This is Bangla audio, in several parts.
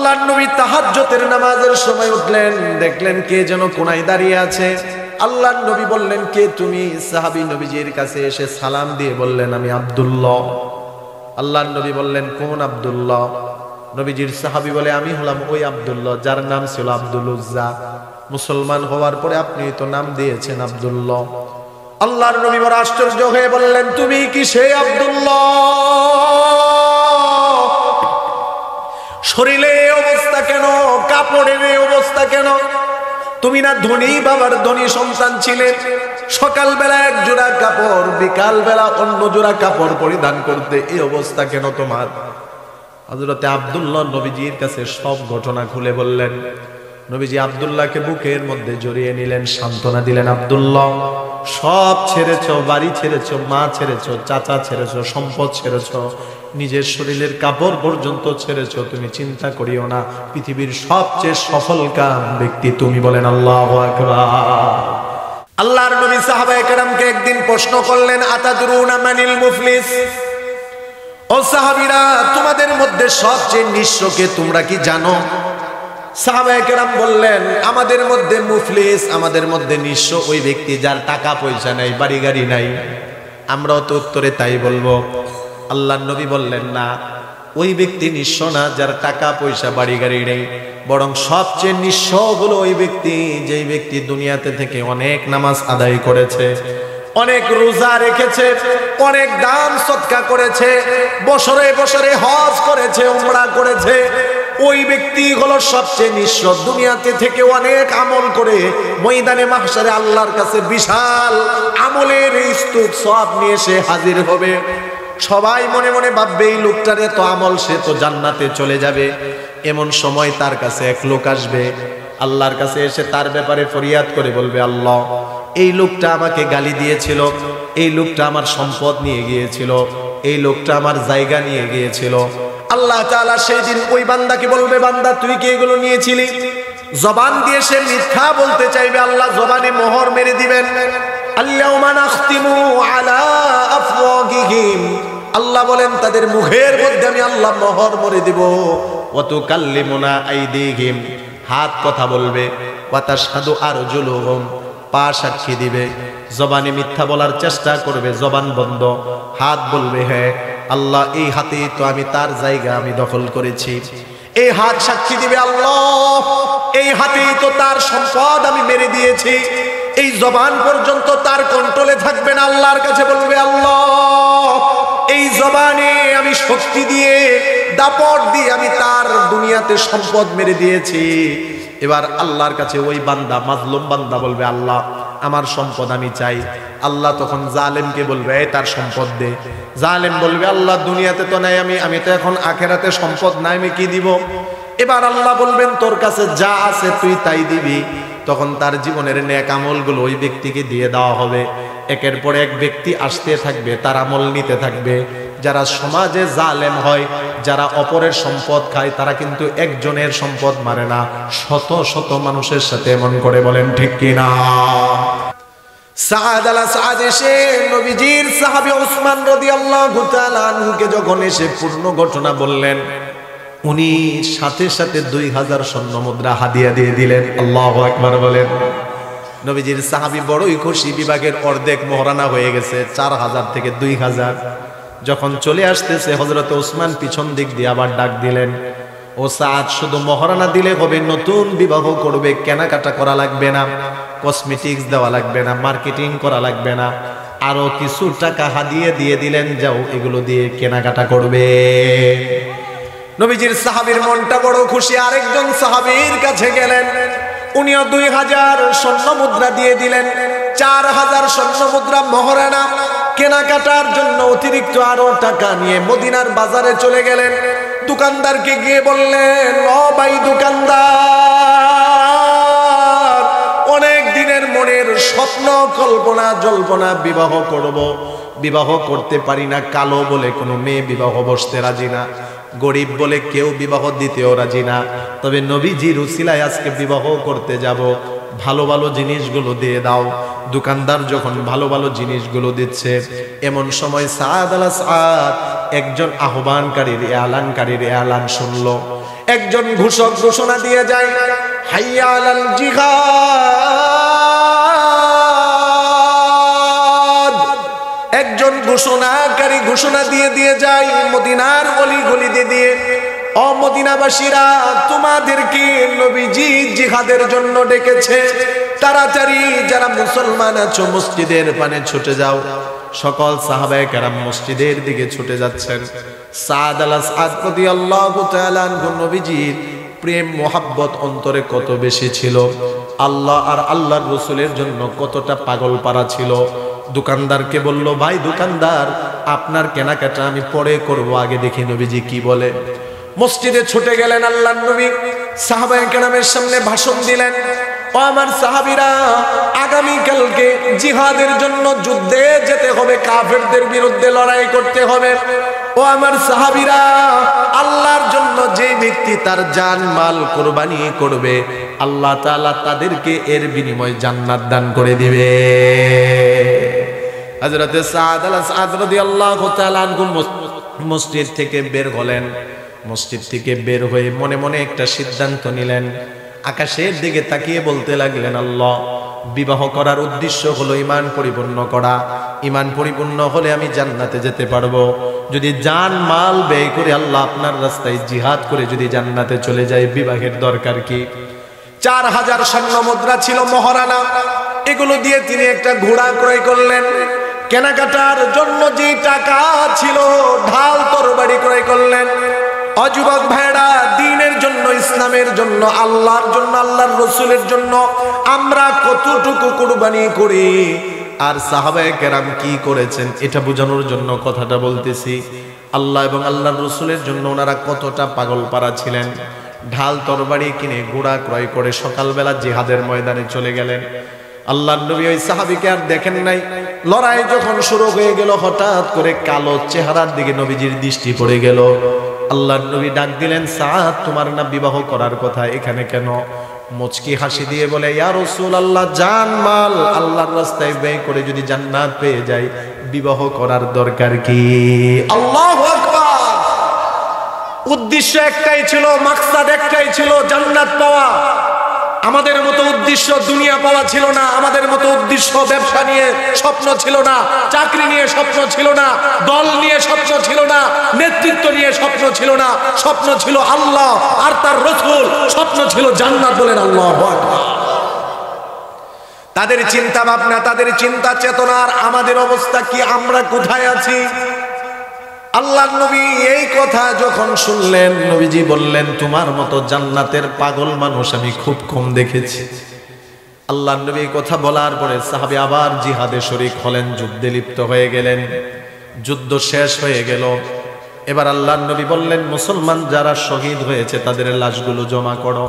আল্লাহর নবী তাহাজ্জুদের নামাজের সময় উঠলেন, দেখলেন কে যেন কোনায় দাঁড়িয়ে আছে। আল্লাহর নবী বললেন, কে তুমি? সাহাবী নবীজির কাছে এসে সালাম দিয়ে বললেন, আমি আব্দুল্লাহ। আল্লাহর নবী বললেন, কোন আব্দুল্লাহ? নবীজির সাহাবী বলে, আমি হলাম ওই আব্দুল্লাহ যার নাম ছিল আব্দুল উজ্জা। মুসলমান হওয়ার পরে আপনি তো নাম দিয়েছেন আব্দুল্লাহ। আল্লাহর নবী বড় আশ্চর্য হয়ে বললেন, তুমি কি সেই আব্দুল্লাহ? শরীরে অবস্থা কেন, কাপড়ের অবস্থা কেন? তুমি না ধনী বাবার ধনী সন্তান ছিলে? সকালবেলা এক জোড়া কাপড়, বিকাল বেলা অন্য জোড়া কাপড় পরিধান করতে, এই অবস্থা কেন তোমার? হযরতে আব্দুল্লাহ নবীজির কাছে সব ঘটনা খুলে বললেন। নবীজি আব্দুল্লাহকে বুকের মধ্যে জড়িয়ে নিলেন, সান্ত্বনা দিলেন, আব্দুল্লাহ সব ছেড়েছ, বাড়ি ছেড়েছ, মা ছেড়েছ, চাচা ছেড়েছ, সম্পদ ছেড়েছ, নিজের শরীরের কাপড় পর্যন্ত ছেড়েছ, তুমি চিন্তা করিও না, পৃথিবীর সবচেয়ে সফলকাম ব্যক্তি তুমি। বলেন আল্লাহু আকবার। আল্লাহর নবী সাহাবায়ে কেরামকে একদিন প্রশ্ন করলেন, আতাদরুনা মানিল মুফলিস? ও সাহাবীরা, তোমাদের মধ্যে সবচেয়ে নিঃস্বকে তোমরা কি জানো? সাহাবায়ে কেরাম বললেন, আমাদের মধ্যে মুফলিস, আমাদের মধ্যে নিঃস্ব ওই ব্যক্তি যার টাকা পয়সা নাই, বাড়ি গাড়ি নাই। আমরাও তো উত্তরে তাই বলবো। আল্লাহর নবী বললেন, না, ওই ব্যক্তি নিঃস্ব না যার টাকা পয়সা বাড়ি গাড়ি নেই, বরং সবচেয়ে নিঃস্ব হলো ওই ব্যক্তি যেই ব্যক্তি দুনিয়াতে থেকে অনেক নামাজ আদায় করেছে, অনেক রোজা রেখেছে, অনেক দান সদকা করেছে, বছরে বছরে হজ করেছে, উমরা করেছে। ওই ব্যক্তি হলো সবচেয়ে নিঃস্ব। দুনিয়াতে থেকে অনেক আমল করে ময়দানে মাহশারে আল্লাহর কাছে বিশাল আমলের স্তূপ সওয়াব নিয়ে সে হাজির হবে। সবাই মনে মনে ভাববে, এই লোকটার এত আমল, সে তো জান্নাতে চলে যাবে। এমন সময় তার কাছে এক লোক আসবে, আল্লাহর কাছে এসে তার ব্যাপারে ফরিয়াদ করে বলবে, আল্লাহ এই লোকটা আমাকে গালি দিয়েছিল, এই লোকটা আমার সম্পদ নিয়ে গিয়েছিল, এই লোকটা আমার জায়গা নিয়ে গিয়েছিল। আল্লাহ তাআলা সেই দিন ওই বান্দাকে বলবে, বান্দা তুই কি এগুলো নিয়েছিলি? জবান দিয়ে সে মিথ্যা বলতে চাইবে, আল্লাহ জবানে মোহর মেরে দিবেন। আল-ইয়াওমা নাখতিমু আলা আফওয়াহিহিম, আল্লাহ বলেন তাদের মুখের মধ্যে আমি আল্লাহ মোহর মেরে দিব। ওয়া তুকাল্লিমুনা আইদিহিম, হাত কথা বলবে। ওয়া তাশহাদু আরজুলুহুম, পা সাক্ষী দিবে। জবানে মিথ্যা বলার চেষ্টা করবে, জবান বন্ধ, হাত বলবে, হ্যাঁ আল্লাহ এই হাতে তো আমি তার জায়গা আমি দখল করেছি। এই হাত সাক্ষী দিবে, আল্লাহ এই হাতেই তো তার সম্পদ আমি মেরে দিয়েছি। এই জবান পর্যন্ত তার কন্ট্রোলে থাকবে না। আল্লাহর কাছে বলবে, আল্লাহ এই জবানে আমি শক্তি দিয়ে, দাপট দিয়ে আমি তার দুনিয়াতে সম্পদ মেরে দিয়েছি। এবার আল্লাহর কাছে ওই বান্দা, মাজলুম বান্দা বলবে, আল্লাহ আমার সম্পদ আমি চাই। আল্লাহ তখন জালেমকে বলবে, এই তার সম্পদ দে। জালেম বলবে, আল্লাহ দুনিয়াতে তো নাই, আমি তো এখন আখেরাতে সম্পদ নাই, আমি কি দিব? এবার আল্লাহ বলবেন, তোর কাছে যা আছে তুই তাই দিবি। তখন তার জীবনের নেক আমলগুলো ওই ব্যক্তিকে দিয়ে দেওয়া হবে। একের পর এক ব্যক্তি আসতে থাকবে, তার আমল নিতে থাকবে। যারা সমাজে জালেম হয়, যারা অপরের সম্পদ খায়, তারা কিন্তু একজনের সম্পদ মারে না, শত শত মানুষের সাথে এমন করে। বলেন ঠিক কিনা? সাদ আল সাদ এসে নবীজির সাহাবী উসমান রাদিয়াল্লাহু তাআলা আনহুকে যখন এসে পূর্ণ ঘটনা বললেন, উনি সাথে সাথে 2000 স্বর্ণ মুদ্রা হাদিয়া দিয়ে দিলেন। আল্লাহু আকবার বলেন। নবীজির সাহাবী বড়ই খুশি, বিভাগের অর্ধেক মোহরানা হয়ে গেছে, 4000 থেকে 2000। যখন চলে আসতেছে, হযরত ওসমান পিছন দিক দিয়ে আবার ডাক দিলেন, ও সাদ, শুধু মোহরানা দিলে হবে? নতুন বিবাহ করবে, কেনাকাটা করা লাগবে না, কসমেটিক্স দেওয়া লাগবে না, মার্কেটিং করা লাগবে না, আরো কিছু টাকা হাদিয়া দিয়ে দিলেন, যাও এগুলো দিয়ে কেনাকাটা করবে। নবীজির সাহাবীর মনটা বড় খুশি। আরেকজন সাহাবীর কাছে গেলেন, উনিও 2000 স্বর্ণ মুদ্রা দিয়ে দিলেন। 4000 স্বর্ণ মুদ্রা মোহরানা, কেনাকাটার জন্য অতিরিক্ত আরো টাকা নিয়ে মদিনার বাজারে চলে গেলেন। দোকানদারকে গিয়ে বললেন, ও ভাই দোকানদার, অনেক দিনের মনের স্বপ্ন, কল্পনা, জল্পনা, বিবাহ করব, বিবাহ করতে পারি না। কালো বলে কোনো মেয়ে বিবাহ বসতে রাজি না, গরিব বলে কেউ বিবাহ দিতেও রাজি না। তবে নবীজির উসিলায় আজকে বিবাহ করতে যাব, ভালো ভালো জিনিসগুলো দিয়ে দাও। দোকানদার যখন ভালো ভালো জিনিসগুলো দিচ্ছে, এমন সময় সাদ আল সাদ একজন আহ্বানকারীর এলানকারীর এলান শুনলো। একজন ঘোষক ঘোষণা দিয়ে যায়, হাইয়া আলাল জিহাদ। একজন ঘোষণাকারী ঘোষণা দিয়ে যায় মদিনার গলি গলিতে দিয়ে, ও মদিনাবাসীরা, তোমাদেরকে নবীজি জিহাদের জন্য ডেকেছে, তাড়াতাড়ি যারা মুসলমান আছো মসজিদের পানে ছুটে যাও। সকল সাহাবায়ে কেরাম মসজিদের দিকে ছুটে যাচ্ছেন। সাদ আল সাদ রাদিয়াল্লাহু তাআলা আনহু নবীজির প্রেম মোহাব্বত অন্তরে কত বেশি ছিল, আল্লাহ আর আল্লাহর রাসূলের জন্য কতটা পাগল পারা ছিল। দোকানদারকে বলল, ভাই দোকানদার, আপনার কেনাকাটা আমি পরে করব, আগে দেখি নবীজি কি বলে। মসজিদে ছুটে গেলেন আল্লাহর নবী, সাহাবায়ে কেরামের সামনে ভাষণ দিলেন, ও আমার সাহাবীরা, আগামী কালকে জিহাদের জন্য যুদ্ধে যেতে হবে, কাফেরদের বিরুদ্ধে লড়াই করতে হবে। ও আমার সাহাবীরা, আল্লাহর জন্য যে ব্যক্তি তার জান মাল কুরবানি করবে, আল্লাহ তাআলা তাদেরকে এর বিনিময়ে জান্নাত দান করে দিবে। হযরত সাদ আল সাদ রাদিয়াল্লাহু তাআলা আনহু মসজিদ থেকে বের হলেন। মসজিদ থেকে বের হয়ে মনে মনে একটা সিদ্ধান্ত নিলেন। আকাশের দিকে তাকিয়ে বলতে লাগলেন, আল্লাহ, বিবাহ করার উদ্দেশ্য হলো ঈমান পরিপূর্ণ করা। ঈমান পরিপূর্ণ হলে আমি জান্নাতে যেতে পারবো। যদি জান মাল ব্যয় করে আল্লাহ আপনার রাস্তায় জিহাদ করে যদি জান্নাতে চলে যায়, বিবাহের দরকার কি? 4000 স্বর্ণ মুদ্রা ছিল মহারানা, এগুলো দিয়ে তিনি একটা ঘোড়া ক্রয় করলেন। কেনাকাটার জন্য যে টাকা ছিল ঢাল তরবারি ক্রয় করলেন। অযুবক ভাইরা, দ্বীনের জন্য, ইসলামের জন্য, আল্লাহর জন্য, আল্লাহর রাসূলের জন্য আমরা কতটুকু কুরবানি করি আর সাহাবায়ে কেরাম কি করেছেন এটা বোঝানোর জন্য কথাটা বলতেছি। আল্লাহ এবং আল্লাহর রাসূলের জন্য ওনারা কতটা পাগল পারা ছিলেন। ঢাল তরবারি কিনে ঘোড়া ক্রয় করে সকালবেলা জিহাদের ময়দানে চলে গেলেন। আল্লাহর নবী ওই সাহাবীকে আর দেখেন নাই। লড়াই যখন শুরু হয়ে গেল, হঠাৎ করে কালো চেহারার দিকে নবীজির দৃষ্টি পড়ে গেল। আল্লাহর নবী ডাক দিলেন, সাদ, তোমার না বিবাহ করার কথা, এখানে কেন? মুচকি হাসি দিয়ে বলে, ইয়া রাসূলুল্লাহ, জান মাল আল্লাহর রাস্তায় ব্যয় করে যদি জান্নাত পেয়ে যাই, বিবাহ করার দরকার কি? আল্লাহু আকবার। উদ্দেশ্য একটাই ছিল, মাকসাদ একটাই ছিল, জান্নাত পাওয়া। আমাদের মতো উদ্দেশ্য দুনিয়া পাওয়া ছিল না, আমাদের মতো উদ্দেশ্য ব্যবসা নিয়ে স্বপ্ন ছিল না, চাকরি নিয়ে স্বপ্ন ছিল না, দল নিয়ে স্বপ্ন ছিল না, নেতৃত্ব নিয়ে স্বপ্ন ছিল না। স্বপ্ন ছিল আল্লাহ আর তার রাসূল, স্বপ্ন ছিল জান্নাত। বলেন আল্লাহু আকবার। তাদের চিন্তা ভাবনা, তাদের চিন্তা চেতনার আমাদের অবস্থা কি? আমরা কোথায় আছি? আল্লাহর নবী এই কথা যখন শুনলেন, নবীজি বললেন, তোমার মতো জান্নাতের পাগল মানুষ আমি খুব কম দেখেছি। আল্লাহর নবী কথা বলার পরে সাহাবী আবার জিহাদে শরীক হলেন, যুদ্ধে লিপ্ত হয়ে গেলেন। যুদ্ধ শেষ হয়ে গেল। এবার আল্লাহর নবী বললেন, মুসলমান যারা শহীদ হয়েছে তাদের লাশগুলো জমা করো।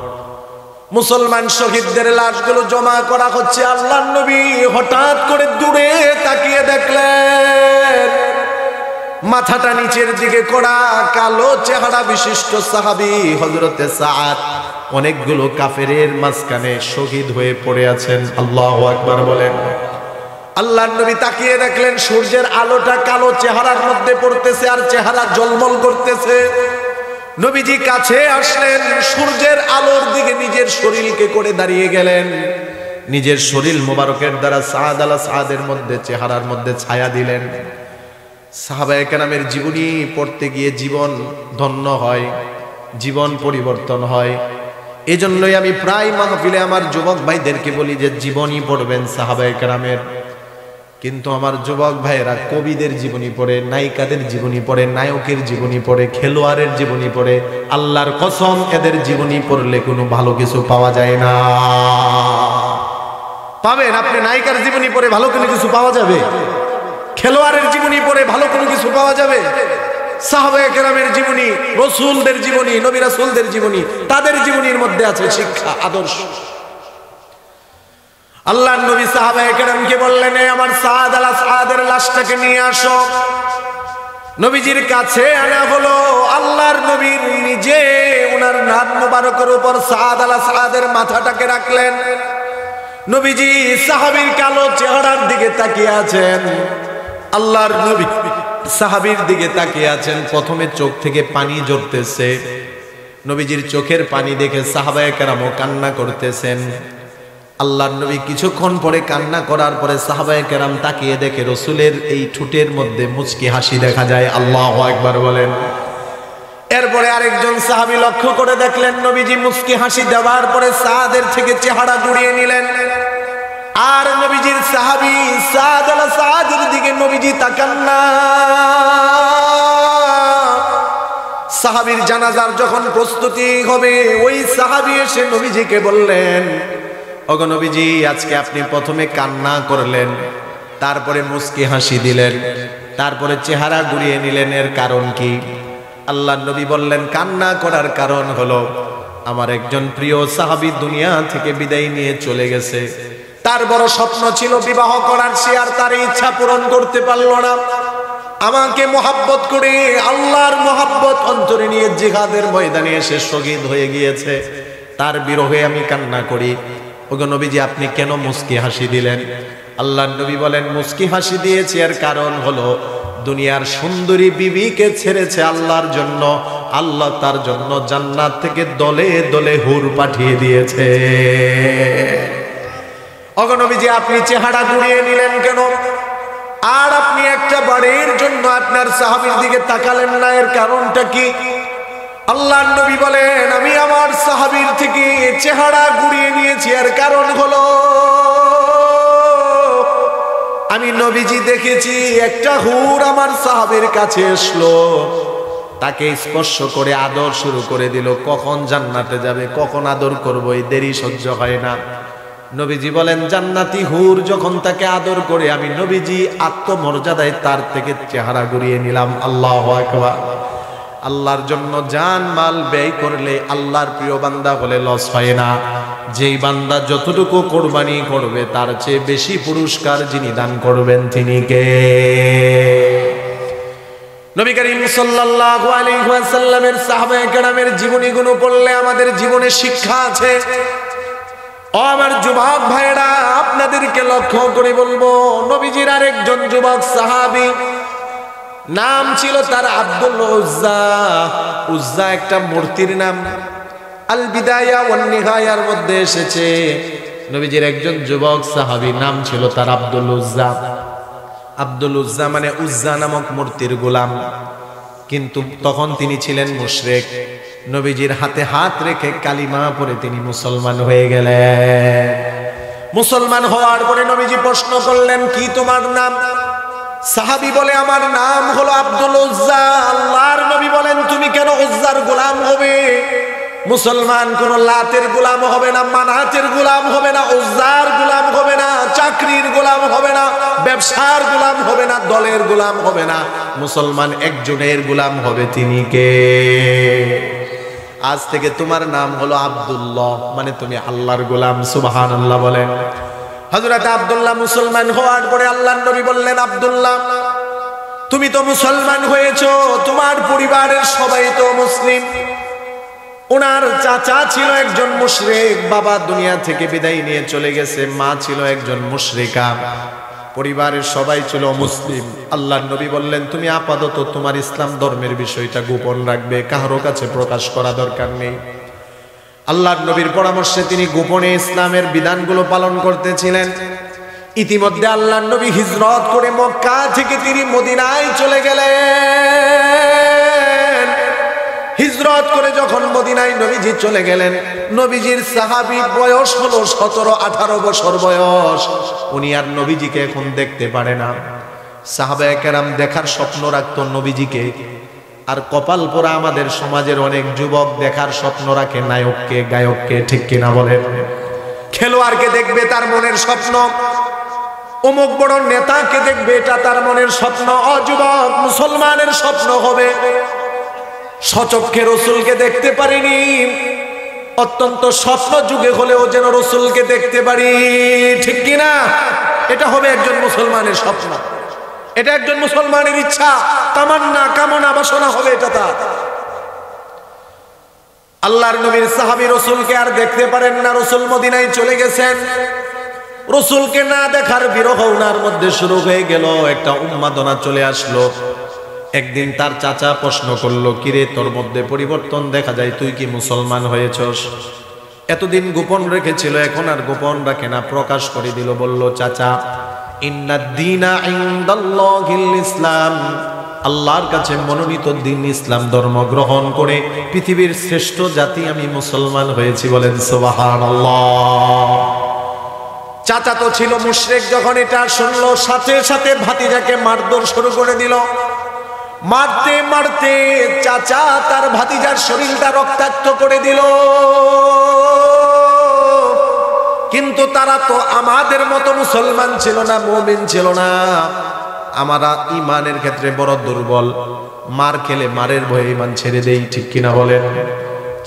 মুসলমান শহীদদের লাশগুলো জমা করা হচ্ছে। আল্লাহর নবী হঠাৎ করে দূরে তাকিয়ে দেখলেন, মাথাটা নিচের দিকে করা, কালো চেহারা বিশিষ্ট সাহাবী হযরতে সাদ অনেকগুলো কাফেরের মাঝখানে শহীদ হয়ে পড়ে আছেন। আল্লাহু আকবার বলেন। আল্লাহর নবী তাকিয়ে দেখলেন, সূর্যের আলোটা কালো চেহারার মধ্যে পড়তেছে আর চেহারা ঝলমল করতেছে। নবীজি কাছে আসলেন, সূর্যের আলোর দিকে নিজের শরীরকে করে দাঁড়িয়ে গেলেন। নিজের শরীর মোবারকের দ্বারা সাদ আল সাদের মধ্যে, চেহারার মধ্যে ছায়া দিলেন। সাহাবায়ে কেরামের জীবনী পড়তে গিয়ে জীবন ধন্য হয়, জীবন পরিবর্তন হয়। এজন্যই আমি প্রায় মাহফিলে আমার যুবক ভাইদেরকে বলি যে জীবনী পড়বেন সাহাবায়ে কেরামের। কিন্তু আমার যুবক ভাইয়েরা কবিদের জীবনী পড়ে, নায়িকাদের জীবনী পড়ে, নায়কের জীবনী পড়ে, খেলোয়াড়ের জীবনী পড়ে। আল্লাহর কসম, এদের জীবনী পড়লে কোনো ভালো কিছু পাওয়া যায় না। পাবেন আপনি নায়িকার জীবনী পড়ে ভালো কোনো কিছু পাওয়া যাবে? খেলোয়াড়ের জীবনী পড়ে ভালো কোনো কিছু পাওয়া যাবে? সাহাবায়ে কেরামের জীবনী, রাসূলদের জীবনী, নবী রাসূলদের জীবনী, তাদের জীবনীর মধ্যে আছে শিক্ষা, আদর্শ। আল্লাহর নবী সাহাবায়ে কেরামকে বললেন, আমার সাদ আল সাদের লাশটাকে নিয়ে আসো। নবীজির কাছে আনা হলো। আল্লাহর নবীর নিজে ওনার নাক মোবারকের উপর সাদ আল সাদের মাথাটাকে রাখলেন। নবীজি সাহাবীর কালো চেহারার দিকে তাকিয়ে আছেন। আল্লাহর নবী সাহাবীর দিকে তাকিয়ে আছেন। প্রথমে চোখ থেকে পানি ঝরতেছে। নবীজির চোখের পানি দেখে সাহাবায়ে কেরামও কান্না করতেছেন। আল্লাহর নবী কিছুক্ষণ পরে কান্না করার পরে সাহাবায়ে কেরাম তাকিয়ে দেখে রসুলের এই ঠোঁটের মধ্যে মুচকি হাসি দেখা যায়। আল্লাহু আকবার বলেন। এরপরে আরেকজন সাহাবী লক্ষ্য করে দেখলেন নবীজি মুচকি হাসি দেওয়ার পরে সাদের থেকে চেহারা ঘুরিয়ে নিলেন, আর নবীজির সাহাবী সাদ আলা সাদের দিকে নবীজি তাকান না। সাহাবীর জানাজার যখন প্রস্তুতি হবে, ওই সাহাবী এসে নবীজিকে বললেন, ওগো নবীজি, আজকে আপনি প্রথমে কান্না করলেন, তারপরে মুচকি হাসি দিলেন, তারপরে চেহারা ঘুরিয়ে নিলেন, এর কারণ কি? আল্লাহর নবী বললেন, কান্না করার কারণ হলো আমার একজন প্রিয় সাহাবী দুনিয়া থেকে বিদায় নিয়ে চলে গেছে। তার বড় স্বপ্ন ছিল বিবাহ করার, সে আর তার ইচ্ছা পূরণ করতে পারল না। আমাকে মোহাব্বত করে আল্লাহর মোহাব্বত অন্তরে নিয়ে জিহাদের ময়দানে এসে শহীদ হয়ে গিয়েছে, তার বিরহে আমি কান্না করি। ওগো নবীজি, আপনি কেন মুচকি হাসি দিলেন? আল্লাহর নবী বলেন, মুচকি হাসি দিয়েছি এর কারণ হলো দুনিয়ার সুন্দরী বিবিকে ছেড়েছে আল্লাহর জন্য, আল্লাহ তার জন্য জান্নাত থেকে দলে দলে হুর পাঠিয়ে দিয়েছে। ওগো নবীজি, আপনি চেহারা ঘুরিয়ে নিলেন কেন? আর আপনি একটা বারের জন্য আপনার সাহাবীর দিকে তাকালেন না, এর কারণটা কি? আল্লাহর নবী বলেন, আমি আমার সাহাবীর থেকে চেহারা ঘুরিয়ে নিয়েছি, এর কারণ হলো আমি নবীজি দেখেছি একটা হুর আমার সাহাবীর কাছে আসলো, তাকে স্পর্শ করে আদর শুরু করে দিল। কখন জান্নাতে যাবে, কখন আদর করবো, এই দেরি সহ্য হয় না। নবীজি বলেন, জান্নাতি হুর যখন তাকে আদর করে, আমি নবীজি আত্মমর্যাদায় তার থেকে চেহারা ঘুরিয়ে নিলাম। আল্লাহু আকবার। আল্লাহর জন্য জান মাল ব্যয় করলে আল্লাহর প্রিয় বান্দা হলে লস হয় না। যেই বান্দা যতটুকু কোরবানি করবে তার চেয়ে বেশি পুরস্কার যিনি দান করবেন তিনি কে? নবী করিম সাল্লাল্লাহু আলাইহি ওয়াসাল্লামের সাহাবায়ে কেরামের জীবনীগুলো পড়লে আমাদের জীবনে শিক্ষা আছে। ও আমার যুবক ভাইরা, আপনাদেরকে লক্ষ্য করে বলবো, নবীজির আরেকজন যুবক সাহাবী, নাম ছিল তার আব্দুল উজ্জা। উজ্জা একটা মূর্তির নাম। আল বিদায়া ওয়ান নিহায়ার মধ্যে এসেছে নবীজির একজন যুবক সাহাবী, নাম ছিল তার আব্দুল উজ্জা। আব্দুল উজ্জা মানে উজ্জা নামক মূর্তির গোলাম, কিন্তু তখন তিনি ছিলেন মুশরিক। নবীজির হাতে হাত রেখে কালিমা পড়ে তিনি মুসলমান হয়ে গেলেন। মুসলমান হওয়ার পরে নবীজি প্রশ্ন করলেন, কি তোমার নাম? সাহাবী বলে, আমার নাম হলো আব্দুল উজ্জা। আল্লাহর নবী বলেন, তুমি কেন উজ্জার গোলাম হবে? মুসলমান কোন লাতের গোলাম হবে না, মানাতের গোলাম হবে না, উজ্জার গোলাম হবে না, চাকরির গোলাম হবে না, ব্যবসার গোলাম হবে না, দলের গোলাম হবে না। মুসলমান একজনের গোলাম হবে, তিনি কে? আজ থেকে তোমার নাম হলো আব্দুল্লাহ, মানে তুমি আল্লাহর গোলাম। সুবহানাল্লাহ বলেন। হযরত আব্দুল্লাহ মুসলমান হওয়ার পরে আল্লাহর নবী বললেন, আব্দুল্লাহ, তুমি তো মুসলমান হয়েছো, তোমার পরিবারের সবাই তো মুসলিম। ওনার চাচা ছিল একজন মুশরিক, বাবা দুনিয়া থেকে বিদায় নিয়ে চলে গেছে, মা ছিল একজন মুশরিকা, পরিবারের সবাই ছিল মুসলিম। আল্লাহর নবী বললেন, তুমি আপাতত তোমার ইসলাম ধর্মের বিষয়টা গোপন রাখবে, কারো কাছে প্রকাশ করা দরকার নেই। আল্লাহর নবীর পরামর্শে তিনি গোপনে ইসলামের বিধানগুলো পালন করতেছিলেন। ইতিমধ্যে আল্লাহর নবী হিজরত করে মক্কা থেকে তিনি মদিনায় চলে গেলেন। হিজরত করে যখন মদিনায় নবীজি চলে গেলেন, নবীজির সাহাবী বয়স হলো 17-18 বছর বয়স। উনি আর নবীজিকে এখন দেখতে পারে না। সাহাবায়ে কেরাম দেখার স্বপ্ন রাখতো নবীজিকে, আর কপাল পোড়া আমাদের সমাজের অনেক যুবক দেখার স্বপ্ন রাখে নায়ককে, গায়ককে, ঠিক কিনা বলেন? খেলোয়াড়কে দেখবে, তার মনের স্বপ্ন। অমুক বড় নেতাকে দেখবে, এটা তার মনের স্বপ্ন। অযুবক, মুসলমানের স্বপ্ন হবে সচক্ষে রাসূলকে দেখতে পারিনি, অত্যন্ত স্বপ্ন যুগে হলেও যেন রাসূলকে দেখতে পারি, ঠিক কিনা? এটা হবে একজন মুসলমানের স্বপ্ন, এটা একজন মুসলমানের ইচ্ছা, তামান্না, কামনা, বাসনা হবে এটা তার। আল্লাহর নবীর সাহাবী রাসূলকে আর দেখতে পারেন না, রাসূল মদিনায় চলে গেছেন। রাসূলকে না দেখার বিরহ ওনার মধ্যে শুরু হয়ে গেল, একটা উন্মাদনা চলে আসলো। একদিন তার চাচা প্রশ্ন করলো, কিরে তোর মধ্যে পরিবর্তন দেখা যায়, তুই কি মুসলমান হয়েছস? এতদিন গোপন রেখেছিল, এখন আর গোপন রাখে না, প্রকাশ করে দিল। বলল, চাচা, ইন্নাদ-দীনা ইনদাল্লাহিল ইসলাম, আল্লাহর কাছে মনোনীত দিন ইসলাম ধর্ম গ্রহণ করে পৃথিবীর শ্রেষ্ঠ জাতি আমি মুসলমান হয়েছি। বলেন সুবহানাল্লাহ। চাচা তো ছিল মুশরিক, যখন এটা শুনলো সাথে সাথে ভাতিজাকে মারধর শুরু করে দিল। মারতে মারতে চাচা তার ভাতিজার শরীরটা রক্তাক্ত করে দিল। কিন্তু তারা তো আমাদের মতো মুসলমান ছিল না, মুমিন ছিল না। আমরা ইমানের ক্ষেত্রে বড় দুর্বল, মার খেলে মারের ভয়ে ইমান ছেড়ে দেই, ঠিক কিনা বলেন?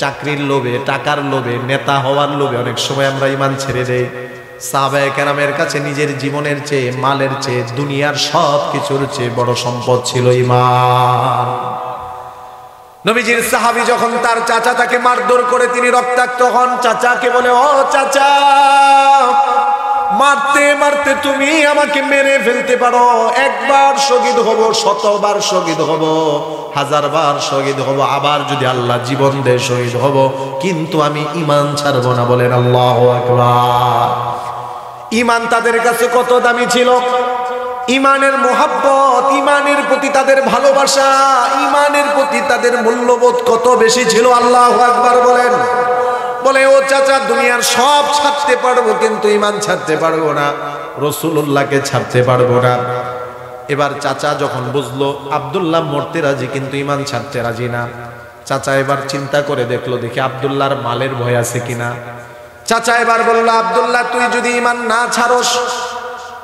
চাকরির লোভে, টাকার লোভে, নেতা হওয়ার লোভে অনেক সময় আমরা ইমান ছেড়ে দেই। সাহাবায়ে কেরামের কাছে নিজের জীবনের চেয়ে, মালের চেয়ে, দুনিয়ার সব কিছুর চেয়ে বড় সম্পদ ছিল ইমান। নবীজির সাহাবী যখন তার চাচা তাকে মারধর করে তিনি রক্তাক্ত হন, চাচাকে বলে, ও চাচা, মারতে মারতে তুমি আমাকে মেরে ফেলতে পারো, একবার শহীদ হব, 100বার শহীদ হব, 1000বার শহীদ হব, আবার যদি আল্লাহ জীবন দেয় শহীদ হব, কিন্তু আমি ঈমান ছাড়ব না। বলেন আল্লাহু আকবার। ঈমান তাদের কাছে কত দামি ছিল, ঈমানের মোহাব্বত, ঈমানের প্রতি তাদের ভালোবাসা, ঈমানের প্রতি তাদের মূল্যবোধ কত বেশি ছিল। আল্লাহু আকবার বলেন। বলে, ও চাচা, দুনিয়ার সব ছাড়তে পারবো কিন্তু ঈমান ছাড়তে পারবো না, রাসূলুল্লাহকে ছাড়তে পারবো না। এবার চাচা যখন বুঝলো আব্দুল্লাহ মরতে রাজি কিন্তু ঈমান ছাড়তে রাজি না, চাচা এবার চিন্তা করে দেখলো, দেখি আব্দুল্লাহর মালের ভয় আছে কিনা। চাচা এবার বললো, আব্দুল্লাহ, তুই যদি ঈমান না ছাড়স,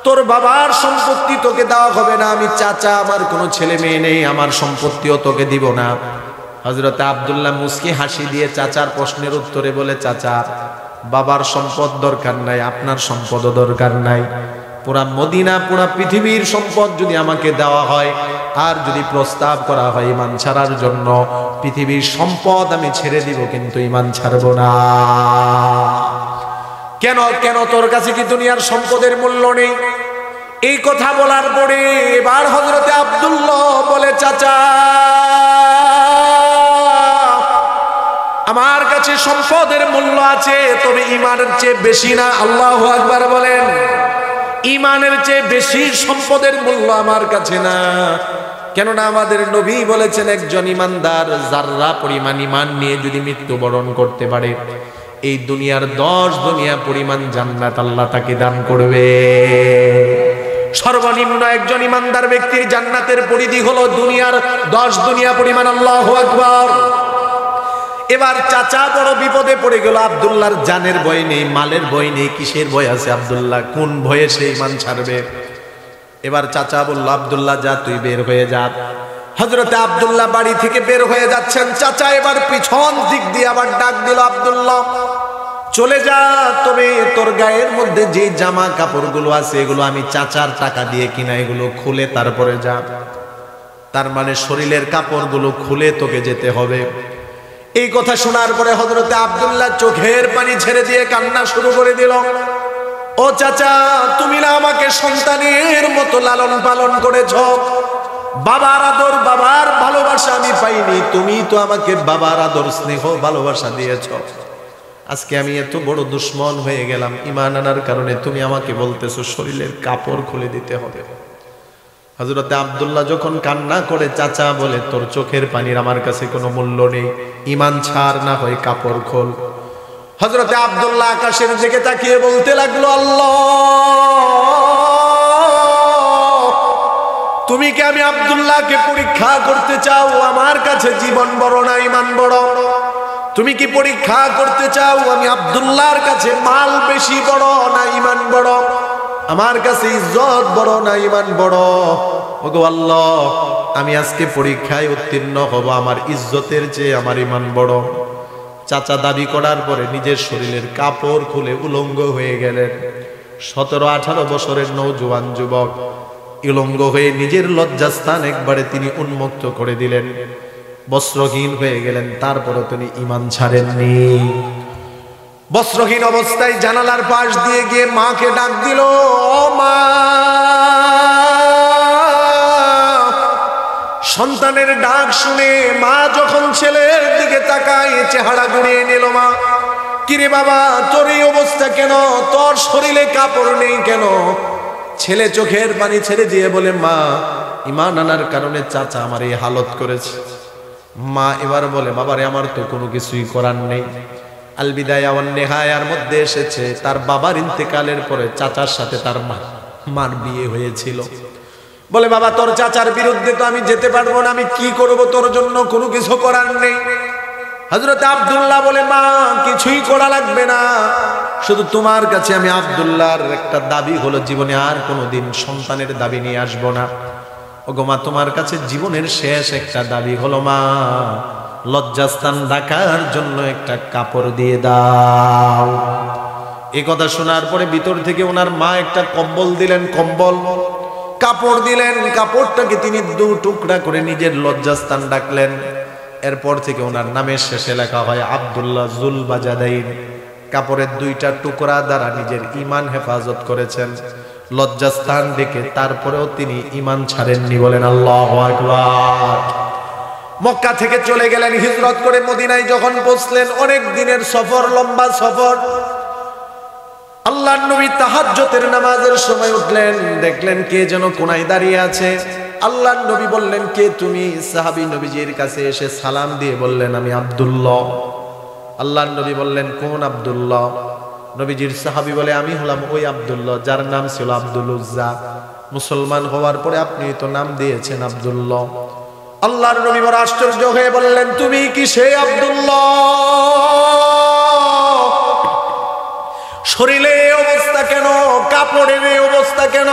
তোর বাবার সম্পত্তি তোকে দেওয়া হবে না। আমি চাচা, আমার কোনো ছেলে মেয়ে নেই, আমার সম্পত্তিও তোকে দিব না। হযরত আব্দুল্লাহ মুস্কি হাসি দিয়ে চাচার প্রশ্নের উত্তরে বলে, চাচা, বাবার সম্পদ দরকার নাই, আপনার সম্পদও দরকার নাই। পুরা মদিনা, পুরা পৃথিবীর সম্পদ যদি আমাকে দেওয়া হয়, আর যদি প্রস্তাব করা হয় ঈমান ছাড়ার জন্য, পৃথিবীর সম্পদ আমি ছেড়ে দিব, কিন্তু ঈমান ছাড়বো না। কেন কেন তোর কাছে কি দুনিয়ার সম্পদের মূল্য নেই? এই কথা বলার পরে এবার হযরতে আব্দুল্লাহ বলে, চাচা, আমার কাছে সম্পদের মূল্য আছে, তবে ঈমানের চেয়ে বেশি না। আল্লাহু আকবার বলেন। ঈমানের চেয়ে বেশি সম্পদের মূল্য আমার কাছে না। কেননা আমাদের নবী বলেছেন, একজন ঈমানদার যাররা পরিমাণ ঈমান নিয়ে যদি মৃত্যুবরণ করতে পারে, এই দুনিয়ার 10 দুনিয়া পরিমাণ জান্নাত আল্লাহ তাকে দান করবে। সর্বনিম্ন একজন ঈমানদার ব্যক্তির জান্নাতের পরিধি হলো দুনিয়ার 10 দুনিয়া পরিমাণ। আল্লাহু আকবার। এবার চাচা বড় বিপদে পড়ে গেল। আব্দুল্লাহর জানের ভয় নেই, মালের ভয় নেই, কিসের ভয় আছে আব্দুল্লাহ? কোন ভয়ে সে ঈমান ছাড়বে? এবার চাচা বলল, আব্দুল্লাহ, যা, তুই বের হয়ে যা। হযরতে আব্দুল্লাহ বাড়ি থেকে বের হয়ে যাচ্ছেন। চাচা এবার পিছন দিক দিয়ে আবার ডাক দিল, আব্দুল্লাহ, চলে যা, তবে তোর গায়ের মধ্যে যে জামা কাপড়গুলো আছে এগুলো আমি চাচার টাকা দিয়ে কিনা, এগুলো খুলে তারপরে যা। তার মানে শরীরের কাপড়গুলো খুলে তোকে যেতে হবে। এই কথা শোনার পরে হযরতে আব্দুল্লাহ চোখের পানি ছেড়ে দিয়ে কান্না শুরু করে দিল। ও চাচা, তুমি না আমাকে সন্তানের মতো লালন পালন করেছ, বাবার আদর, বাবার ভালোবাসা আমি পাইনি, তুমি তো আমাকে বাবার আদর, স্নেহ, ভালোবাসা দিয়েছ। আজকে আমি এত বড় দুশ্মন হয়ে গেলাম ঈমান আনার কারণে, তুমি আমাকে বলতেছো শরীরের কাপড় খুলে দিতে হবে। হযরতে আব্দুল্লাহ যখন কান্না করে, চাচা বলে, তোর চোখের পানির আমার কাছে কোনো মূল্য নেই, ঈমান ছাড়, না হয় কাপড় খোল। হযরতে আব্দুল্লাহ আকাশের দিকে তাকিয়ে বলতে লাগলো, আল্লাহ, তুমি কি আমি আব্দুল্লাহকে পরীক্ষা করতে চাও? আমার কাছে জীবন বড় না ঈমান বড়? তুমি কি পরীক্ষা করতে চাও আমি আব্দুল্লাহর কাছে মাল বেশি বড় না ঈমান বড়? আমার কাছে ইজ্জত বড় না ঈমান বড়? ওগো আল্লাহ, আমি আজকে পরীক্ষায় উত্তীর্ণ হব, আমার ইজ্জতের চেয়ে আমার ঈমান বড়। চাচা দাবি করার পরে নিজের শরীরের কাপড় খুলে উলঙ্গ হয়ে গেলেন। 17-18 বছরের নওজোয়ান যুবক উলঙ্গ হয়ে নিজের লজ্জাস্থান একবারে তিনি উন্মুক্ত করে দিলেন, বস্ত্রহীন হয়ে গেলেন। তারপরে তিনি ঈমান ছাড়েননি। বস্ত্রহীন অবস্থায় জানালার পাশ দিয়ে গিয়ে মাকে ডাক দিল, ও মা, সন্তানের ডাক শুনে মা যখন ছেলের দিকে তাকায় চেহারা ঘুরিয়ে নিল। মা, কিরে বাবা, তোর এই অবস্থা কেন? তোর শরীরে কাপড় নেই কেন? ছেলে চোখের পানি ছেড়ে দিয়ে বলে, মা, ঈমান আনার কারণে চাচা আমার এই হালত করেছে। মা এবার বলে, বাবারে, আমার তো কোনো কিছুই করার নেই। আল বিদায়া ওয়ান নিহায়ার মধ্যে এসেছে তার বাবার ইন্তেকালের পরে চাচার সাথে তার মার বিয়ে হয়েছিল। বলে, বাবা, তোর চাচার বিরুদ্ধে তো আমি যেতে পারবো না, আমি কি করব? তোর জন্য কোনো কিছু করার নেই। হযরত আব্দুল্লাহ বলে, মা, কিছুই করা লাগবে না, শুধু তোমার কাছে আমি আব্দুল্লাহর একটা দাবি হলো জীবনে আর কোনোদিন সন্তানের দাবি নিয়ে আসবো না। ওগো মা, তোমার কাছে জীবনের শেষ একটা দাবি হলো, মা, লজ্জাস্থান ঢাকার জন্য একটা কাপড় দিয়ে দাও। এই কথা শোনার পরে ভিতর থেকে ওনার মা একটা কম্বল দিলেন, কম্বল কাপড় দিলেন। কাপড়টাকে তিনি দু টুকরা করে নিজের লজ্জাস্থান ডাকলেন। এরপর থেকে ওনার নামের শেষে লেখা হয় আব্দুল্লাহ জুল বাজাদাইন। কাপড়ের দুইটা টুকরা দ্বারা নিজের ঈমান হেফাজত করেছেন, লজ্জাস্থান ডেকে। তারপরেও তিনি ঈমান ছাড়েননি। বলেন আল্লাহু আকবার। মক্কা থেকে চলে গেলেন, হিজরত করে মদিনায় যখন পৌঁছলেন, অনেক দিনের সফর, লম্বা সফর। আল্লাহর নবী তাহাজ্জুদের নামাজের সময় উঠলেন, দেখলেন কে যেন কোনায় দাঁড়িয়ে আছে। আল্লাহর নবী বললেন, কে তুমি? সাহাবী নবীজির কাছে এসে সালাম দিয়ে বললেন, আমি আব্দুল্লাহ। আল্লাহর নবী বললেন, কোন আব্দুল্লাহ? নবীজির সাহাবী বলে, আমি হলাম ওই আব্দুল্লাহ যার নাম ছিল আব্দুল উজ্জা। মুসলমান হওয়ার পরে আপনি তো নাম দিয়েছেন আব্দুল্লাহ। আল্লাহর নবী বড় আশ্চর্য হয়ে বললেন, তুমি কি সেই আব্দুল্লাহ? শরীরে অবস্থা কেন? কাপড়ের অবস্থা কেন?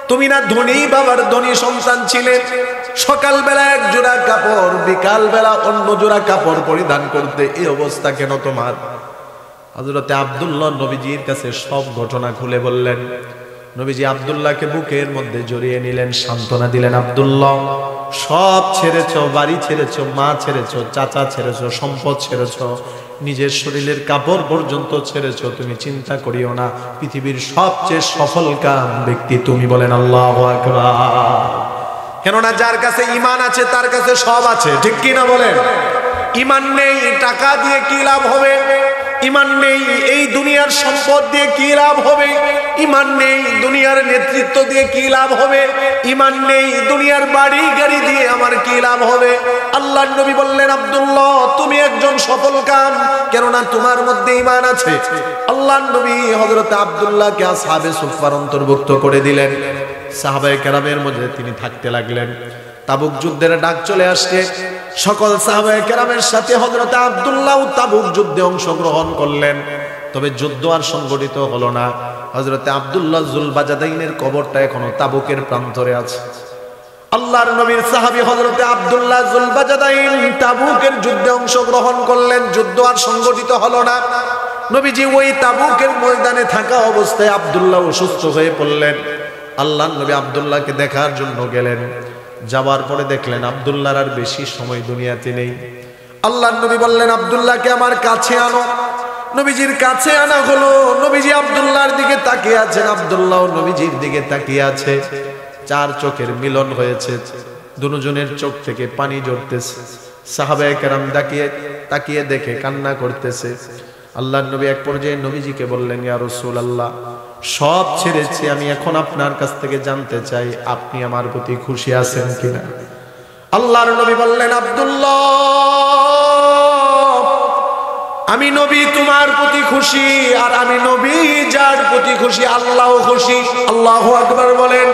তুমি না ধনী বাবার ধনী সন্তান ছিলে? সকালবেলা এক জোড়া কাপড়, বিকাল বেলা অন্য জোড়া কাপড় পরিধান করতে, এই অবস্থা কেন তোমার? হযরতে আব্দুল্লাহ নবীজির কাছে সব ঘটনা খুলে বললেন। নবীজি আব্দুল্লাহকে বুকের মধ্যে জড়িয়ে নিলেন, সান্ত্বনা দিলেন, আব্দুল্লাহ, সব ছেড়েছ, বাড়ি ছেড়েছ, মা ছেড়েছ, চাচা ছেড়েছ, সম্পদ ছেড়েছ, নিজের শরীরের কাপড় পর্যন্ত ছেড়েছ, তুমি চিন্তা করিও না, পৃথিবীর সবচেয়ে সফলকাম ব্যক্তি তুমি। বলেন আল্লাহু আকবার। কেননা যার কাছে ঈমান আছে তার কাছে সব আছে, ঠিক কি না বলেন? ঈমান নেই, টাকা দিয়ে কি লাভ হবে? ঈমান নেই, এই দুনিয়ার সম্পদ দিয়ে কি লাভ হবে? ঈমান নেই, দুনিয়ার নেতৃত্ব দিয়ে কি লাভ হবে? ঈমান নেই, দুনিয়ার বাড়ি গাড়ি দিয়ে আমার কি লাভ হবে? আল্লাহর নবী বললেন, আব্দুল্লাহ, তুমি একজন সফলকাম, কেননা তোমার মধ্যে ঈমান আছে। আল্লাহর নবী হযরত আব্দুল্লাহকে আসহাবে সুফফার অন্তর্ভুক্ত করে দিলেন। সাহাবায়ে কেরামের মধ্যে তিনি থাকতে লাগলেন। তাবুক যুদ্ধের ডাক চলে আসছে, সকল সাহাবায়ে কেরামের সাথে হযরত আব্দুল্লাহ তাবুক যুদ্ধে অংশগ্রহণ করলেন। তবে যুদ্ধ আর সংগঠিত হলো না। হযরত আব্দুল্লাহ জুল বাজাদাইনের কবরটা এখনো তাবুকের প্রান্তরে আছে। আল্লাহর নবীর সাহাবী হযরত আব্দুল্লাহ জুল বাজাদাইন তাবুকের যুদ্ধে অংশগ্রহণ করলেন, যুদ্ধ আর সংগঠিত হলো না। নবীজি ওই তাবুকের ময়দানে থাকা অবস্থায় আব্দুল্লাহ অসুস্থ হয়ে পড়লেন। আল্লাহর নবী আব্দুল্লাহকে দেখার জন্য গেলেন। যাওয়ার পরে দেখলেন আব্দুল্লাহর আর বেশি সময় দুনিয়াতে নেই। আল্লাহর নবী বললেন, আব্দুল্লাহকে আমার কাছে আনো। নবীজির কাছে আনা হলো। নবীজি আব্দুল্লাহর দিকে তাকিয়ে আছেন, আব্দুল্লাহ নবীজির দিকে তাকিয়ে আছে। চার চোখের মিলন হয়েছে, দুজনের চোখ থেকে পানি ঝরতেছে। সাহাবায়ে কেরাম তাকিয়ে দেখে কান্না করতেছে। আল্লাহর নবী এক পর্যায়ে নবীজিকে বললেন, ইয়া রাসূলুল্লাহ, সব ছেড়েছি, আমি এখন আপনার কাছ থেকে জানতে চাই আপনি আমার প্রতি খুশি আছেন কিনা? আল্লাহর নবী বললেন, আব্দুল্লাহ, আমি নবী তোমার প্রতি খুশি, আর আমি নবী যার প্রতি খুশি আল্লাহও খুশি। আল্লাহু আকবার বলেন।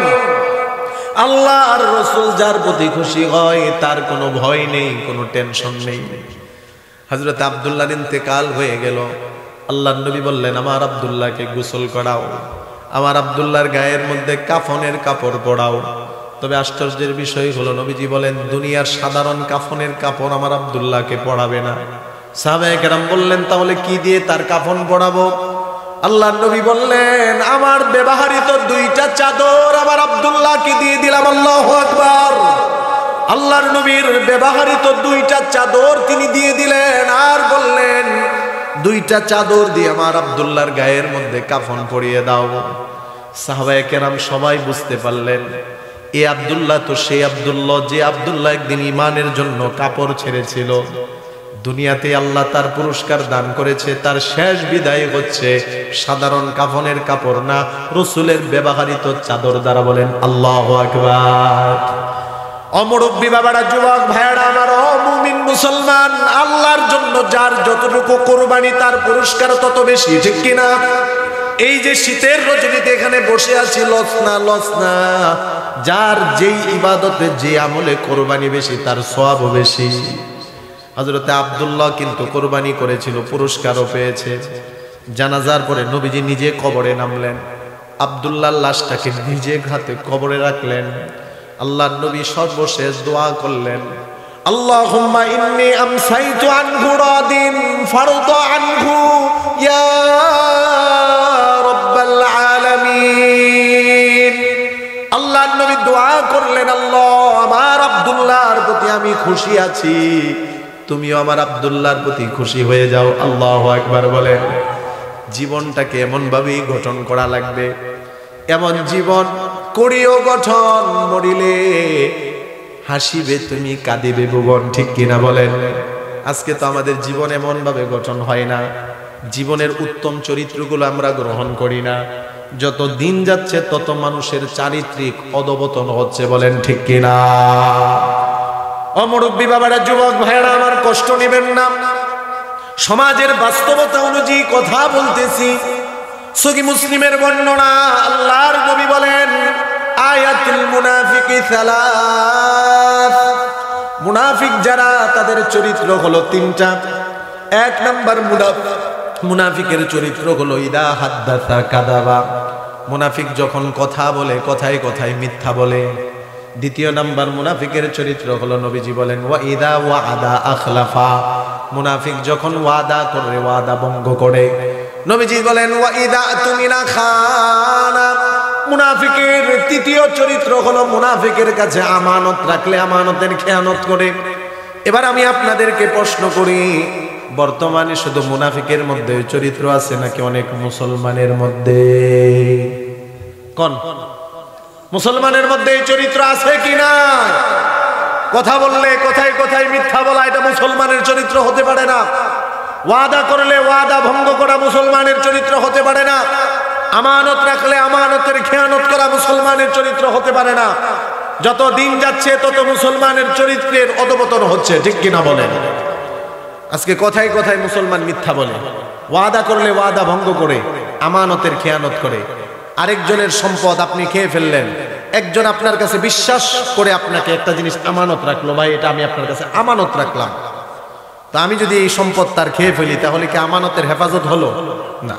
আল্লাহ আর রাসূল যার প্রতি খুশি হয় তার কোনো ভয় নেই, কোনো টেনশন নেই। হযরত আব্দুল্লাহর ইন্তেকাল হয়ে গেল। আল্লাহর নবী বললেন, আমার আব্দুল্লাহকে গোসল করাও, আমার আব্দুল্লাহর গায়ের মধ্যে কাফনের কাপড় পরাও। তবে আশ্চর্যের বিষয় হলো, নবীজি বলেন, দুনিয়ার সাধারণ কাফনের কাপড় আমার আব্দুল্লাহকে পরাবে না। সাহাবায়ে কেরাম বললেন, তাহলে কি দিয়ে তার কাফন পরাবো? আল্লাহর নবী বললেন, আমার ব্যবহৃত দুইটা চাদর আমার আব্দুল্লাহকে দিয়ে দিলাম। আল্লাহু আকবার। আল্লাহর নবীর ব্যবহৃত দুইটা চাদর তিনি দিয়ে দিলেন, আর বললেন, দুইটা চাদর দিয়ে আমার আব্দুল্লাহর গায়ের মধ্যে কাফন পরিয়ে দাও। সাহাবায়ে কেরাম সবাই বুঝতে পারলেন এ আব্দুল্লাহ তো সেই আব্দুল্লাহ যে আব্দুল্লাহ একদিন ঈমানের জন্য কাপড় ছেড়েছিল। দুনিয়াতে আল্লাহ তার পুরস্কার দান করেছে, তার শেষ বিদায় হচ্ছে সাধারণ কাফনের কাপড় না, রাসূলের ব্যবহৃত চাদর দ্বারা। বলেন আল্লাহু আকবার। অমরব্বী বাবারা, যুবক ভাইয়ারা আমার, ও মুমিন মুসলমান, আল্লাহর জন্য যার যতটুকু কোরবানি তার পুরস্কার তত বেশি, ঠিক কিনা? এই যে শীতের রজনীতে এখানে বসে আছি, লস না, যার যেই ইবাদতে যে আমলে কোরবানি বেশি তার সওয়াবও বেশি। হযরতে আব্দুল্লাহ কিন্তু কোরবানি করেছিল, পুরস্কারও পেয়েছে। জানাজার পরে নবীজি নিজে কবরে নামলেন, আব্দুল্লাহর লাশটাকে নিজে হাতে কবরে রাখলেন। আল্লাহর নবী সর্বশেষ দোয়া করলেন, আল্লাহুম্মা ইন্নী আমসাইতু আনহু রাদিন ফারদা আনহু ইয়া রাব্বাল আলামিন। আল্লাহর নবী দোয়া করলেন, আল্লাহ আমার আব্দুল্লাহর প্রতি আমি খুশি আছি, তুমিও আমার আব্দুল্লাহর প্রতি খুশি হয়ে যাও। আল্লাহু আকবার বলেন। জীবনটাকে এমন ভাবেই গঠন করা লাগবে, এমন জীবন করিও গঠন, মরিলে হাসিবে তুমি কাঁদিবে ভুবন, ঠিক কিনা বলেন? আজকে তো আমাদের জীবন এমন ভাবে গঠন হয় না, জীবনের উত্তম চরিত্রগুলো আমরা গ্রহণ করি না। যত দিন যাচ্ছে তত মানুষের চারিত্রিক অধঃপতন হচ্ছে, বলেন ঠিক কিনা? অমরব্বী বাবারা, যুবক ভাইয়েরা আমার, কষ্ট নেবেন না, সমাজের বাস্তবতা অনুযায়ী কথা বলতেছি। সহিহ মুসলিমের বর্ণনা, আল্লাহর নবী বলেন, আয়াতুল মুনাফিকি সালাস। মুনাফিক যারা, তাদের চরিত্র হলো তিনটা। এক নাম্বার মুনাফিকের চরিত্র হলো ইদা হাদ্দাসা কাযাবা। মুনাফিক যখন কথা বলে কথায় কথায় মিথ্যা বলে। দ্বিতীয় নাম্বার মুনাফিকের চরিত্র হলো, নবীজি বলেন, ওয়া ইদা ওয়াদা আখলাফা। মুনাফিক যখন ওয়াদা করে ওয়াদা ভঙ্গ করে। নবীজি বলেন, ওয়া ইদা তুমিনা খানা। মুনাফিকের তৃতীয় চরিত্র হলো, মুনাফিকের কাছে আমানত রাখলে আমানতের খেয়ানত করে। এবার আমি আপনাদেরকে প্রশ্ন করি, বর্তমানে শুধু মুনাফিকের মধ্যে চরিত্র আছে নাকি অনেক মুসলমানের মধ্যে? কোন মুসলমানের মধ্যে এই চরিত্র আছে কি না? কথা বললে কথায় কথায় মিথ্যা বলা, এটা মুসলমানের চরিত্র হতে পারে না। ওয়াদা করলে ওয়াদা ভঙ্গ করা মুসলমানের চরিত্র হতে পারে না। আমানত রাখলে আমানতের খেয়ানত করা মুসলমানের চরিত্র হতে পারে না। যত দিন যাচ্ছে তত মুসলমানের চরিত্রের অধঃপতন হচ্ছে, ঠিক কিনা বলেন? আজকে কথায় কথায় মুসলমান মিথ্যা বলে, ওয়াদা করলে ওয়াদা ভঙ্গ করে, আমানতের খেয়ানত করে। আরেকজনের সম্পদ আপনি খেয়ে ফেললেন, একজন আপনার কাছে বিশ্বাস করে আপনাকে একটা জিনিস আমানত রাখলো, ভাই এটা আমি আপনার কাছে আমানত রাখলাম, তা আমি যদি এই সম্পদ তার খেয়ে ফেলি তাহলে কি আমানতের হেফাজত হলো? না,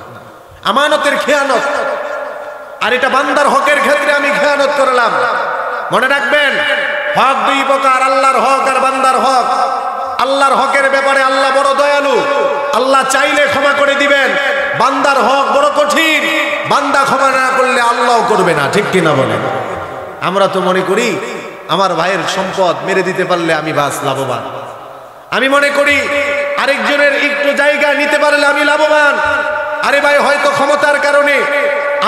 আমানতের খেয়ানত। আর এটা বান্দার হকের ক্ষেত্রে আমি খেয়ানত করলাম। মনে রাখবেন, হক দুই প্রকার, আল্লাহর হক আর বান্দার হক। আল্লাহর হকের ব্যাপারে আল্লাহ বড় দয়ালু, আল্লাহ চাইলে ক্ষমা করে দিবেন। বান্দার হক বড় কঠিন, বান্দা ক্ষমা না করলে আল্লাহও করবে না, ঠিক কিনা বলেন? আমরা তো মনে করি আমার ভাইয়ের সম্পদ মেরে দিতে পারলে আমি বাস লাভবান। আমি মনে করি আরেকজনের একটু জায়গা নিতে পারলে আমি লাভবান। আরে ভাই, হয়তো ক্ষমতার কারণে,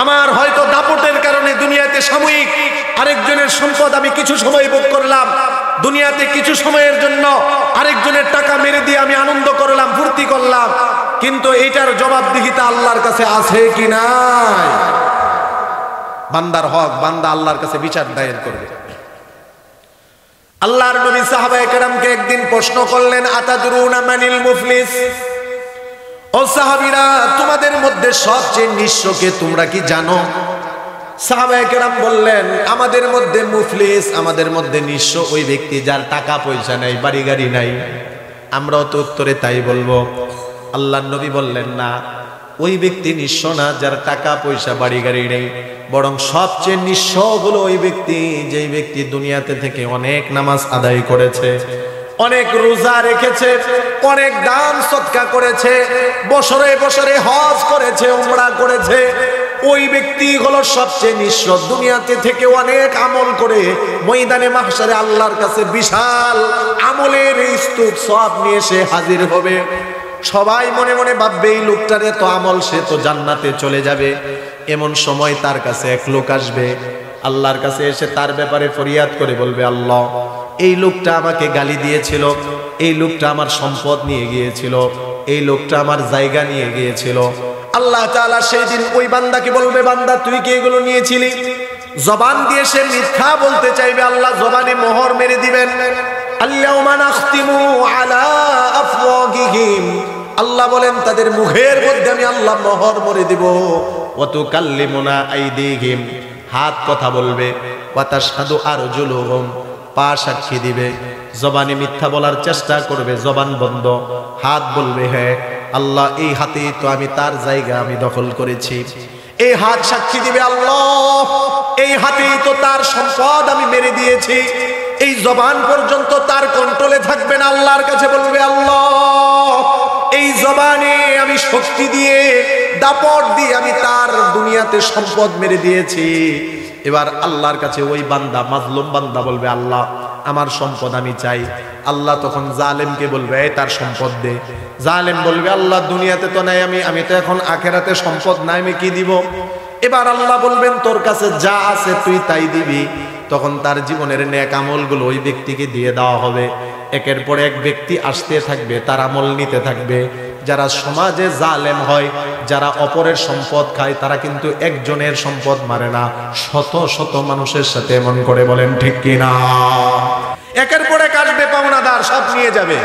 আমার হয়তো দাপটের কারণে দুনিয়াতে সাময়িক আরেকজনের সম্পদ আমি কিছু সময় ভোগ করলাম, দুনিয়াতে কিছু সময়ের জন্য আরেকজনের টাকা মেরে দিয়ে আমি আনন্দ করলাম, ফুর্তি করলাম, কিন্তু এটার জবাবদিহিতা আল্লাহর কাছে আছে কি নাই? বান্দার হক বান্দা আল্লাহর কাছে বিচার দায়ের করবে। আল্লাহর নবী সাহাবায়ে কেরামকে একদিন প্রশ্ন করলেন, আতাদরুনা মানিল মুফলিস? ও সাহাবীরা, তোমাদের মধ্যে সবচেয়ে নিঃস্বকে তোমরা কি জানো? সাহাবায়ে কেরাম বললেন, আমাদের মধ্যে মুফলিস, আমাদের মধ্যে নিঃস্ব ওই ব্যক্তি যার টাকা পয়সা নাই, বাড়ি গাড়ি নাই। আমরাও তো উত্তরে তাই বলবো। আল্লাহর নবী বললেন, না, ওই ব্যক্তি নিঃস্ব না যার টাকা পয়সা বাড়ি গাড়ি নেই, বরং সবচেয়ে নিঃস্ব হলো ওই ব্যক্তি যেই ব্যক্তি দুনিয়াতে থেকে অনেক নামাজ আদায় করেছে, অনেক রোজা রেখেছে, অনেক দান সদকা করেছে, বছরে বছরে হজ করেছে, উমরা করেছে। ওই ব্যক্তি হলো সবচেয়ে নিঃস্ব। দুনিয়াতে থেকে অনেক আমল করে ময়দানে মাহশারে আল্লাহর কাছে বিশাল আমলের স্তূপ সব নিয়ে সে হাজির হবে। সবাই মনে মনে ভাববে, এই লোকটার এত আমল, সে তো জান্নাতে চলে যাবে। এমন সময় তার কাছে এক লোক আসবে, আল্লাহর কাছে এসে তার ব্যাপারে ফরিয়াদ করে বলবে, আল্লাহ এই লোকটা আমাকে গালি দিয়েছিল, এই লোকটা আমার সম্পদ নিয়ে গিয়েছিল, এই লোকটা আমার জায়গা নিয়ে গিয়েছিল। আল্লাহ তাআলা সেই দিন ওই বান্দাকে বলবে, বান্দা তুই কি এগুলো নিয়েছিলি? জবান দিয়ে সে মিথ্যা বলতে চাইবে, আল্লাহ জবানে মোহর মেরে দিবেন। আল-ইয়াওমা নাখতিমু আলা আফওয়াহিহিম, আল্লাহ বলেন তাদের মুখের মধ্যে আমি আল্লাহ মোহর মেরে দিব। ওয়া তুকাল্লিমুনা আইদিহিম, হাত কথা বলবে। ওয়া তাশহাদু আরজুলুহুম, পা সাক্ষী দিবে। জবানে মিথ্যা বলার চেষ্টা করবে, জবান বন্ধ, হাত বলবে হ্যাঁ আল্লাহ এই হাতে তো আমি তার জায়গা আমি দখল করেছি। এই হাত সাক্ষী দিবে, আল্লাহ এই হাতেই তো তার সম্পদ আমি মেরে দিয়েছি। এই জবান পর্যন্ত তার কন্ট্রোলে থাকবে না। আল্লাহর কাছে বলবে, আল্লাহ এই জবানে আমি শক্তি দিয়ে দাপট দিয়ে আমি তার দুনিয়াতে সম্পদ মেরে দিয়েছি। এবার আল্লাহর কাছে ওই বান্দা, মাজলুম বান্দা বলবে, আল্লাহ আমার সম্পদ আমি চাই। আল্লাহ তখন জালেমকে বলবে, এই তার সম্পদ দে। জালেম বলবে, আল্লাহ দুনিয়াতে তো নাই, আমি তো এখন আখেরাতে সম্পদ নাই, আমি কি দিব? এবার আল্লাহ বলবেন, তোর কাছে যা আছে তুই তাই দিবি। তখন তার জীবনের নেক আমলগুলো ওই ব্যক্তিকে দিয়ে দেওয়া হবে। একের পর এক ব্যক্তি আসতে থাকবে, তার আমল নিতে থাকবে। যারা সমাজে জালেম হয়, যারা অপরের সম্পদ খায়, তারা কিন্তু একজনের সম্পদ মারে না, শত শত মানুষের সাথে এমন করে, বলেন ঠিক কিনা? একের পর এক আসবে পাওনাদার, সব নিয়ে যাবে।